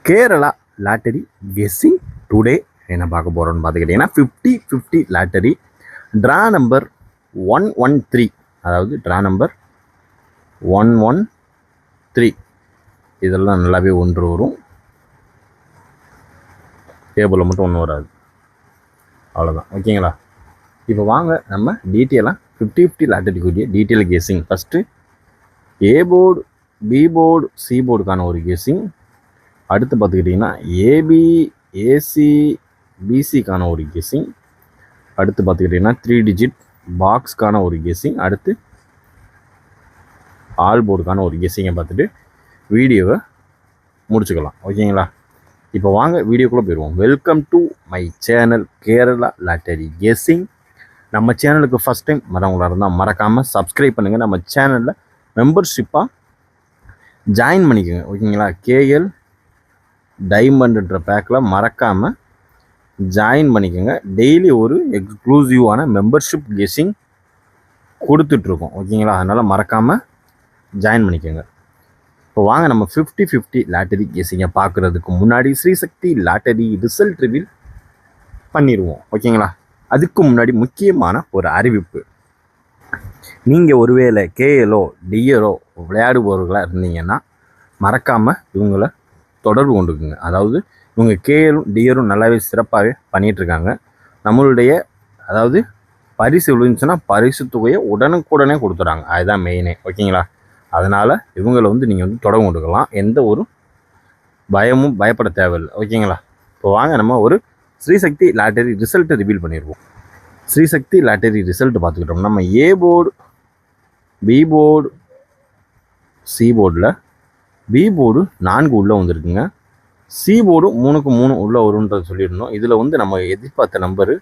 Kerala lottery guessing today என்ன பார்க்க போகிறோன்னு பார்த்துக்கிட்டிங்கன்னா 50-50 லாட்டரி ட்ரா நம்பர் 113, அதாவது ட்ரா நம்பர் 113 இதெல்லாம் நல்லாவே ஒன்று வரும். டேபிளில் மட்டும் ஒன்று வராது, அவ்வளோதான். ஓகேங்களா? இப்போ வாங்க நம்ம டீட்டெயிலாக 50-50 லாட்டரிக்குரிய detail guessing. First A board, B board, C போர்டுக்கான ஒரு கெஸ்ஸிங். அடுத்து பார்த்துக்கிட்டிங்கன்னா ஏபி, ஏசி, பிசிக்கான ஒரு கெஸ்ஸிங். அடுத்து பார்த்துக்கிட்டிங்கன்னா 3 டிஜிட் பாக்ஸ்க்கான ஒரு கெஸ்ஸிங். அடுத்து ஆல் போர்டுக்கான ஒரு கெஸ்ஸிங்கை பார்த்துட்டு வீடியோவை முடிச்சுக்கலாம். ஓகேங்களா? இப்போ வாங்க வீடியோக்குள்ளே போயிடுவோம். Welcome to my channel Kerala lottery guessing. நம்ம சேனலுக்கு ஃபஸ்ட் டைம் வரவங்களாக இருந்தால் மறக்காமல் சப்ஸ்கிரைப் பண்ணுங்கள். நம்ம சேனலில் மெம்பர்ஷிப்பாக ஜாயின் பண்ணிக்கோங்க. ஓகேங்களா? கேஎல் டைமண்ட்ன்ற பேக்கில் மறக்காமல் ஜாயின் பண்ணிக்கோங்க. டெய்லி ஒரு எக்ஸ்க்ளூசிவான மெம்பர்ஷிப் கெஸ்ஸிங் கொடுத்துட்ருக்கோம். ஓகேங்களா? அதனால் மறக்காமல் ஜாயின் பண்ணிக்கோங்க. இப்போ வாங்க நம்ம 50-50 லாட்டரி கெஸ்ஸிங்கை பார்க்குறதுக்கு முன்னாடி ஸ்ரீசக்தி லாட்டரி ரிசல்ட் ரிவீல் பண்ணிடுவோம். ஓகேங்களா? அதுக்கு முன்னாடி முக்கியமான ஒரு அறிவிப்பு. நீங்கள் ஒருவேளை கேஎலோ டிஎலோ விளையாடுபவர்களாக இருந்தீங்கன்னா மறக்காமல் இவங்கள தொடர்பு கொண்டுக்குங்க. அதாவது இவங்க கேஎலும் டிஆரும் நல்லாவே சிறப்பாகவே பண்ணிகிட்ருக்காங்க. நம்மளுடைய அதாவது பரிசு விழுந்துச்சுன்னா பரிசு தொகையை உடனுக்குடனே கொடுத்துட்றாங்க. அதுதான் மெயினே. ஓகேங்களா? அதனால் இவங்களை நீங்கள் தொடர்பு கொண்டுக்கலாம். எந்த ஒரு பயமும் பயப்பட தேவையில்லை. ஓகேங்களா? இப்போ வாங்க நம்ம ஒரு ஸ்ரீசக்தி லாட்டரி ரிசல்ட்டை ரிவீல் பண்ணிடுவோம். ஸ்ரீசக்தி லாட்டரி ரிசல்ட் பார்த்துக்கிட்டோம். நம்ம A board, B board, C போர்டில் பி போர்டு 4 உள்ளே வந்துருக்குங்க. சி போர்டு 3க்கு 3 உள்ளே வரும்ன்றது சொல்லியிருந்தோம். இதில் நம்ம எதிர்பார்த்த நம்பரு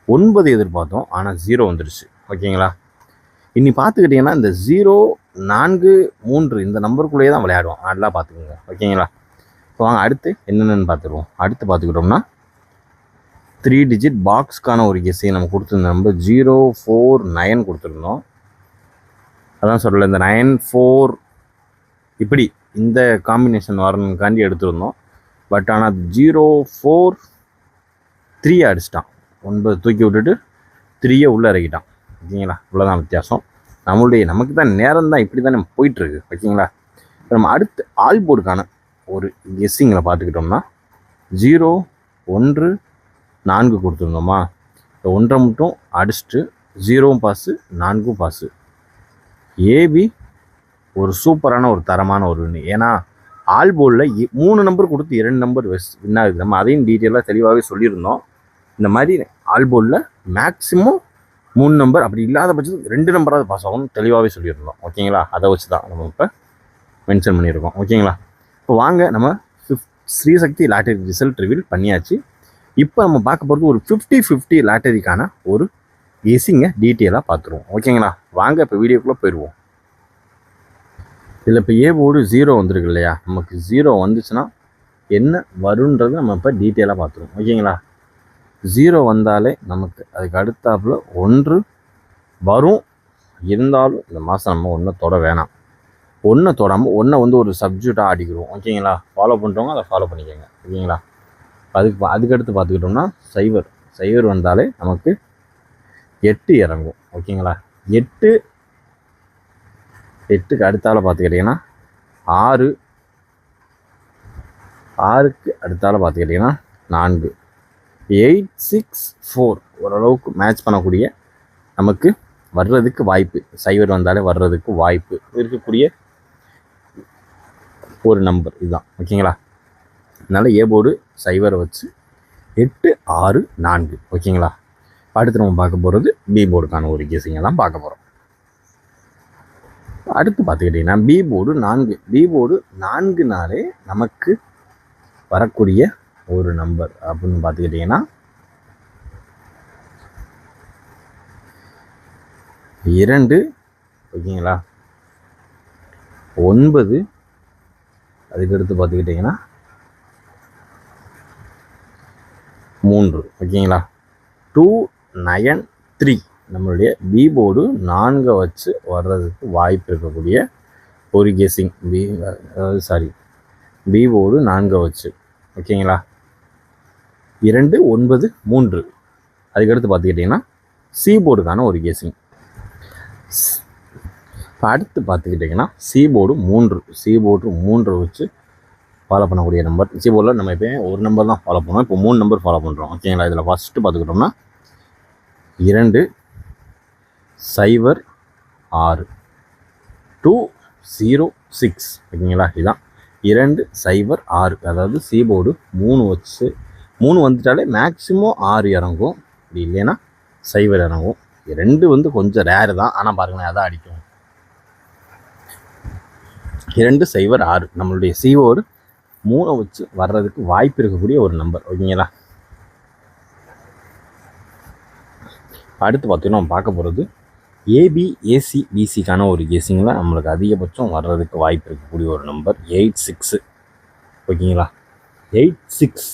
9 எதிர்பார்த்தோம், ஆனால் 0 வந்துருச்சு. ஓகேங்களா? இனி பார்த்துக்கிட்டிங்கன்னா இந்த 0, 4, 3 இந்த நம்பருக்குள்ளேயே தான் விளையாடுவோம். நல்லா பார்த்துக்கோங்க. ஓகேங்களா? இப்போ வாங்க அடுத்து என்னென்னு பார்த்துருவோம். அடுத்து பார்த்துக்கிட்டோம்னா 3 டிஜிட் பாக்ஸ்க்கான ஒரு கெஸ்ஸிங் நம்ம கொடுத்துருந்த நம்பர் 049 கொடுத்துருந்தோம். அதான் சொல்லலை, இந்த 94 இப்படி இந்த காம்பினேஷன் வரணுக்காண்டி எடுத்துருந்தோம். பட் ஆனால் 043 அடிச்சிட்டான். 9 தூக்கி விட்டுட்டு 3 உள்ளே இறக்கிட்டான். ஓகேங்களா? இவ்வளோதான் வித்தியாசம். நமக்கு தான் நேரம் தான் இப்படி தான் நம்ம போயிட்டுருக்கு. ஓகேங்களா? இப்போ நம்ம அடுத்து ஆல் போர்டுக்கான ஒரு கெஸ்ஸிங்கில் பார்த்துக்கிட்டோம்னா 014 கொடுத்துருந்தோமா. இந்த 1 மட்டும் அடிச்சுட்டு 0வும் பாஸு, 4ம் பாஸு. ஏபி ஒரு சூப்பரான ஒரு தரமான ஒரு வின்னு. ஏன்னா ஆல் போர்டில் 3 நம்பர் கொடுத்து 2 நம்பர் வின் ஆகுது. நம்ம அதையும் டீட்டெயிலாக தெளிவாகவே சொல்லியிருந்தோம். இந்த மாதிரி ஆல் போர்டில் மேக்ஸிமம் 3 நம்பர், அப்படி இல்லாத பட்சத்துக்கு 2 நம்பராவது பாஸ் ஆகும்னு தெளிவாகவே சொல்லியிருந்தோம். ஓகேங்களா? அதை வச்சு தான் நம்ம இப்போ மென்ஷன் பண்ணியிருக்கோம். ஓகேங்களா? இப்போ வாங்க நம்ம ஸ்ரீசக்தி லாட்டரி ரிசல்ட் ரிவீல் பண்ணியாச்சு. இப்போ நம்ம பார்க்க போகிறது ஒரு 50-50 லாட்டரிக்கான ஒரு கெஸ்ஸிங்கை டீட்டெயிலாக பார்த்துருவோம். ஓகேங்களா? வாங்க இப்போ வீடியோக்குள்ளே போயிடுவோம். இதில் இப்போ ஏ போர்டு 0 வந்துருக்கு இல்லையா? நமக்கு 0 வந்துச்சுன்னா என்ன வருன்றது நம்ம இப்போ டீட்டெயிலாக பார்த்துருவோம். ஓகேங்களா? 0 வந்தாலே நமக்கு அதுக்கு அடுத்தாப்பில் 1 வரும். இருந்தாலும் இந்த மாதம் நம்ம 1 தொட வேணாம். 1 தொடாமல் 1 ஒரு சப்ஜெக்டாக ஆடிக்கிறோம். ஓகேங்களா? ஃபாலோ பண்ணுறவங்க அதை ஃபாலோ பண்ணிக்கோங்க. ஓகேங்களா? அதுக்கடுத்து பார்த்துக்கிட்டோம்னா 0 வந்தாலே நமக்கு 8 இறங்கும். ஓகேங்களா? 8க்கு அடுத்தால பார்த்துக்கிட்டிங்கன்னா 6க்கு அடுத்தால பார்த்துக்கிட்டிங்கன்னா 4, 8, 6, 4 ஓரளவுக்கு மேட்ச் பண்ணக்கூடிய நமக்கு வர்றதுக்கு வாய்ப்பு. 0 வந்தாலே வர்றதுக்கு வாய்ப்பு இருக்கக்கூடிய ஒரு நம்பர் இதுதான். ஓகேங்களா? அதனால் ஏ போர்டு 0 வச்சு 8, 6, 4. ஓகேங்களா? அடுத்து நம்ம பார்க்க போகிறது பி போர்டுக்கான ஒரு கெஸ்ஸிங்கை தான் பார்க்க போகிறோம். அடுத்து பார்த்துக்கிட்டிங்கன்னா பி போர்டு 4. பி போர்டு 4னாலே நமக்கு வரக்கூடிய ஒரு நம்பர் அப்படின்னு பார்த்துக்கிட்டிங்கன்னா 2. ஓகேங்களா? 9. அதுக்கடுத்து பார்த்துக்கிட்டிங்கன்னா 3. ஓகேங்களா? 2, 9, 3 நம்மளுடைய பி போர்டு 4 வச்சு வர்றதுக்கு வாய்ப்பு இருக்கக்கூடிய ஒரு கெஸ்ஸிங். பி போர்டு 4 வச்சு. ஓகேங்களா, 2 9 3. அதுக்கடுத்து பார்த்துக்கிட்டிங்கன்னா சி போர்டுக்கான ஒரு கெஸ்ஸிங். இப்போ அடுத்து பார்த்துக்கிட்டிங்கன்னா சி போர்டு 3 வச்சு ஃபாலோ பண்ணக்கூடிய நம்பர். சி போர்டில் நம்ம எப்போயும் ஒரு நம்பர் தான் ஃபாலோ பண்ணுவோம், இப்போ 3 நம்பர் ஃபாலோ பண்ணுறோம். ஓகேங்களா, இதில் ஃபஸ்ட்டு பார்த்துக்கிட்டோம்னா 2 0 6 2 0 6. ஓகேங்களா, இதுதான் 2 0 6. அதாவது சி போர்டு 3 வச்சு 3 வந்துட்டாலே மேக்ஸிமம் 6 இறங்கும், இப்படி இல்லைன்னா 0 இறங்கும். 2 வந்து கொஞ்சம் ரேரு தான், ஆனால் பாருங்களேன் அதான் அடிக்கும். 2 0 6 நம்மளுடைய சி போர்டு 3 வச்சு வர்றதுக்கு வாய்ப்பு இருக்கக்கூடிய ஒரு நம்பர். ஓகேங்களா, அடுத்து பார்த்தீங்கன்னா நம்ம பார்க்க போகிறது ஏபி ஏசி பிசிக்கான ஒரு கெஸ்ஸிங்கில் நம்மளுக்கு அதிகபட்சம் வர்றதுக்கு வாய்ப்பு இருக்கக்கூடிய ஒரு நம்பர் 86. ஓகேங்களா, 86.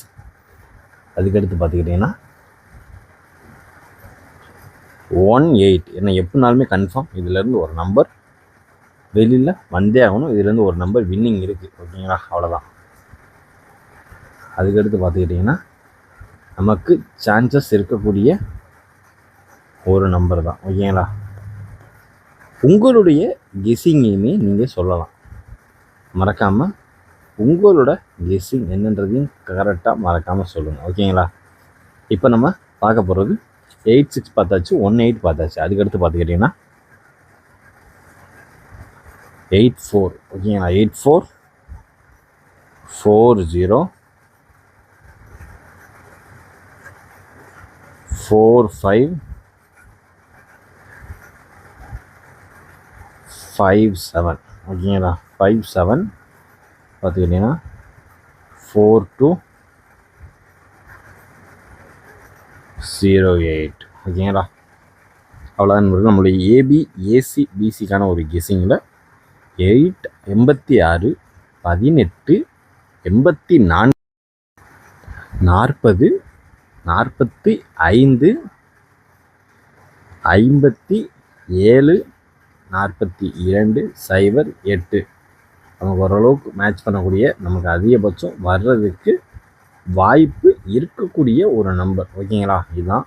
அதுக்கடுத்து பார்த்துக்கிட்டிங்கன்னா 18. ஏன்னா எப்படினாலுமே கன்ஃபார்ம் இதிலேருந்து ஒரு நம்பர் வெளியில் வந்தே ஆகணும், இதுலேருந்து ஒரு நம்பர் வின்னிங் இருக்குது. ஓகேங்களா, அவ்வளோதான். அதுக்கடுத்து பார்த்துக்கிட்டிங்கன்னா நமக்கு சான்சஸ் இருக்கக்கூடிய ஒரு நம்பர் தான். ஓகேங்களா, உங்களுடைய கெஸ்ஸிங்கையுமே நீங்கள் சொல்லலாம், மறக்காமல் உங்களோட கெஸ்ஸிங் என்னன்றதையும் கரெக்டாக மறக்காமல் சொல்லுங்கள். ஓகேங்களா, இப்போ நம்ம பார்க்க போகிறது 86 பார்த்தாச்சு, 18 பார்த்தாச்சு. அதுக்கடுத்து பார்த்துக்கிட்டிங்கன்னா 84. ஓகேங்களா, 84 40 45 57. ஓகேங்களா, 57 பார்த்துக்கிட்டிங்கன்னா 4208. ஓகேங்களா, அவ்வளோதான் நம்மளுடைய ஏபி ஏசி பிசிக்கான ஒரு கெஸ்ஸிங்கில் 8 86 18 84 40 45 57 42 0 8. நமக்கு ஓரளவுக்கு மேட்ச் பண்ணக்கூடிய, நமக்கு அதிகபட்சம் வர்றதுக்கு வாய்ப்பு இருக்கக்கூடிய ஒரு நம்பர். ஓகேங்களா, இதுதான்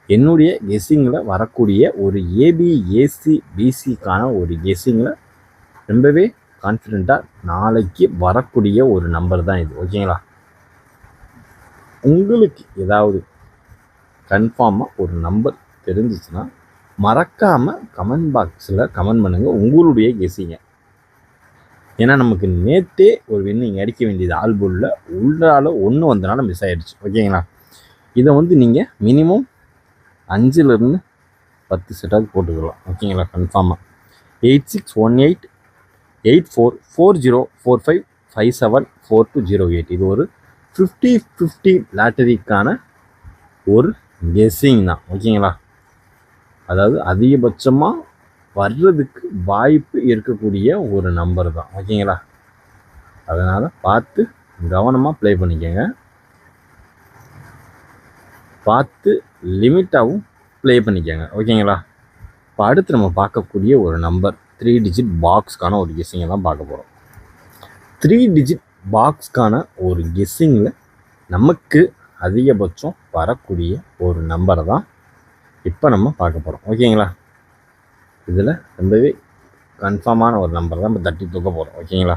என்னுடைய கெஸ்ஸிங்கில் வரக்கூடிய ஒரு ஏபி ஏசி பிசிக்கான ஒரு கெஸ்ஸிங்கில் ரொம்பவே கான்ஃபிடெண்ட்டாக நாளைக்கு வரக்கூடிய ஒரு நம்பர் தான் இது. ஓகேங்களா, உங்களுக்கு ஏதாவது கன்ஃபார்மாக ஒரு நம்பர் தெரிஞ்சிச்சுன்னா மறக்காமல் கமெண்ட் பாக்ஸில் கமெண்ட் பண்ணுங்கள் உங்களுடைய கெஸ்ஸிங்கை. ஏன்னா நமக்கு நேற்றே ஒரு வின்னிங் அடிக்க வேண்டியது ஆல்போலில் உள்ளால் 1 வந்தனால மிஸ் ஆகிடுச்சு. ஓகேங்களா, இதை வந்து நீங்கள் மினிமம் 5லேருந்து 10 செட்டாவது போட்டுக்கலாம். ஓகேங்களா, கன்ஃபார்மாக 86 18 84 40 45 57 4208. இது ஒரு 50-50 லாட்டரிக்கான ஒரு கெஸ்ஸிங் தான். ஓகேங்களா, அதாவது அதிகபட்சமாக வர்றதுக்கு வாய்ப்பு இருக்கக்கூடிய ஒரு நம்பர் தான். ஓகேங்களா, அதனால் பார்த்து கவனமாக ப்ளே பண்ணிக்கோங்க, பார்த்து லிமிட்டாகவும் ப்ளே பண்ணிக்கோங்க. ஓகேங்களா, இப்போ அடுத்து நம்ம பார்க்கக்கூடிய ஒரு நம்பர் 3 டிஜிட் பாக்ஸ்க்கான ஒரு கெஸ்ஸிங்கை தான் பார்க்க போகிறோம். 3 டிஜிட் பாக்ஸ்க்கான ஒரு கெஸ்ஸிங்கில் நமக்கு அதிகபட்சம் வரக்கூடிய ஒரு நம்பரை தான் இப்போ நம்ம பார்க்க போகிறோம். ஓகேங்களா, இதில் ரொம்பவே கன்ஃபார்மான ஒரு நம்பர் தான் இப்போ தட்டி தூக்க போகிறோம். ஓகேங்களா,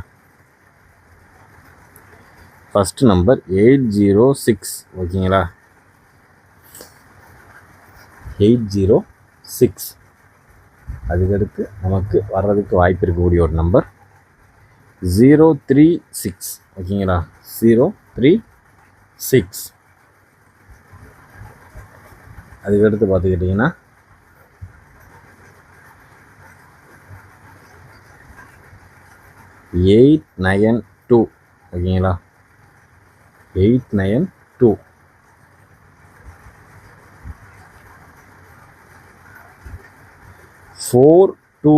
ஃபஸ்ட்டு நம்பர் 806. ஓகேங்களா, 806. அதுக்கடுத்து நமக்கு வர்றதுக்கு வாய்ப்பு இருக்கக்கூடிய ஒரு நம்பர் 036. ஓகேங்களா, 036. அதுக்கடுத்து பார்த்துக்கிட்டிங்கன்னா 892. ஓகேங்களா, 892. ஃபோர் 2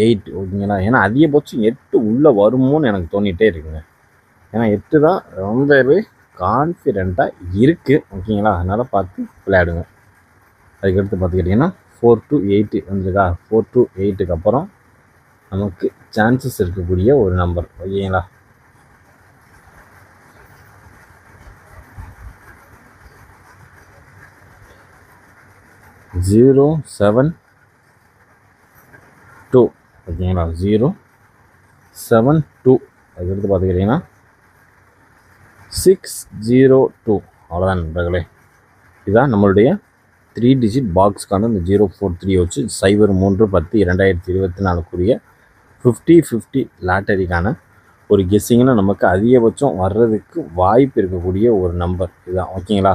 8. ஓகேங்களா, ஏன்னா அதிகபட்சம் 8 உள்ளே வருமோன்னு எனக்கு தோணிகிட்டே இருக்குங்க. ஏன்னா 8 தான் ரொம்பவே கான்ஃபிடெண்ட்டாக இருக்குது. ஓகேங்களா, அதனால் பார்த்து விளையாடுங்க. அதுக்கடுத்து பார்த்துக்கிட்டிங்கன்னா 4 to 8 வந்துருக்கா. 4 to 8க்கு அப்புறம் நமக்கு சான்சஸ் இருக்கக்கூடிய ஒரு நம்பர். ஓகேங்களா, 072 ஓகேங்களா 072 அதுக்கடுத்து பார்த்துக்கிட்டிங்கன்னா 602 அவ்வளோதான் நண்பர்களே. இதுதான் நம்மளுடைய 3 டிஜிட் பாக்ஸ்க்கான இந்த 043 வச்சு 03/10/2024 50-50 லாட்டரிக்கான ஒரு கெஸ்ஸிங்கில் நமக்கு அதிகபட்சம் வர்றதுக்கு வாய்ப்பு இருக்கக்கூடிய ஒரு நம்பர் இதுதான் ஓகேங்களா.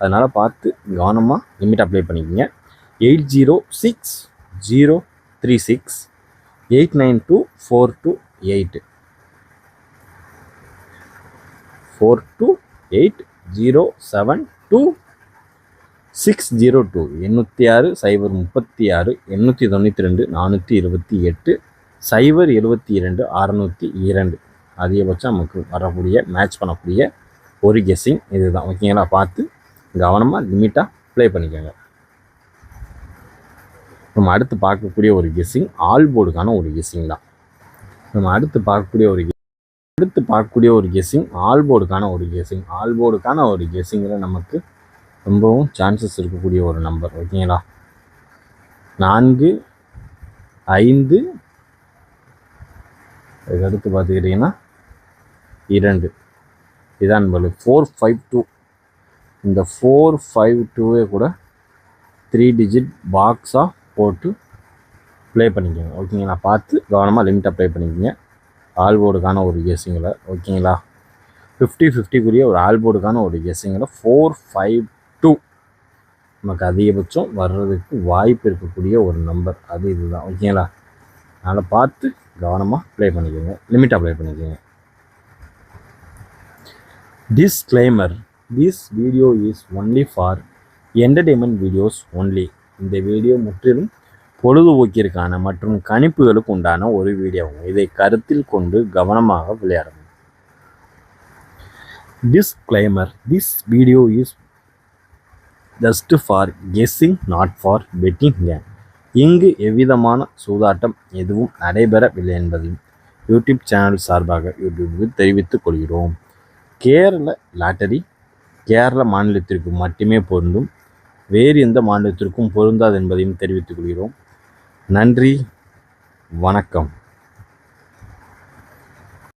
அதனால் பார்த்து கவனமாக லிமிட் அப்ளை பண்ணிக்கோங்க. 806036 892428 428072602 806 036 892 428 072 602 அதிகபட்சம் நமக்கு வரக்கூடிய மேட்ச் பண்ணக்கூடிய ஒரு கெஸ்ஸிங் இதுதான் ஓகேங்களா. பார்த்து கவனமாக லிமிட்டாக ப்ளே பண்ணிக்கோங்க. நம்ம அடுத்து பார்க்கக்கூடிய ஒரு கெஸ்ஸிங் ஆல் போர்டுக்கான ஒரு கெஸ்ஸிங் தான். நம்ம அடுத்து பார்க்கக்கூடிய ஒரு கெஸ்ஸிங் ஆல் போர்டுக்கான ஒரு கெஸ்ஸிங்கில் நமக்கு ரொம்பவும் சான்சஸ் இருக்கக்கூடிய ஒரு நம்பர் ஓகேங்களா. 4 5 அதுக்கடுத்து பார்த்துக்கிட்டிங்கன்னா 2 இதான் நம்பர் 452. இந்த 452 கூட 3 டிஜிட் பாக்ஸாக போட்டு ப்ளே பண்ணிக்கோங்க ஓகேங்களா. பார்த்து கவனமாக லிமிட் அப்ளை பண்ணிக்கோங்க ஆல் போர்டுக்கான ஒரு கெஸ்ஸிங்கில் ஓகேங்களா. 50-50 ஒரு ஆல் போர்டுக்கான ஒரு கெஸ்ஸிங்கில் 452 நமக்கு அதிகபட்சம் வர்றதுக்கு வாய்ப்பு இருக்கக்கூடிய ஒரு நம்பர் அது இதுதான் ஓகேங்களா. அதனால் பார்த்து கவனமாக ப்ளே பண்ணிக்கோங்க லிமிட் அப்ளை பண்ணிக்கோங்க. Disclaimer: this video is only for entertainment videos only. இந்த வீடியோ முற்றிலும் பொழுதுபோக்கிற்கான மற்றும் கணிப்புகளுக்கு உண்டான ஒரு வீடியோவும் இதை கருத்தில் கொண்டு கவனமாக விளையாடவும். Disclaimer: this video is just for guessing not for betting game. இங்கு எவ்விதமான சூதாட்டம் எதுவும் நடைபெறவில்லை என்பதையும் யூடியூப் சேனல் சார்பாக யூடியூபுக்கு தெரிவித்துக் கொள்கிறோம். கேரள லாட்டரி கேரள மாநிலத்திற்கு மட்டுமே பொருந்தும், வேறு எந்த மாநிலத்திற்கும் பொருந்தாது என்பதையும் தெரிவித்துக் கொள்கிறோம். நன்றி, வணக்கம்.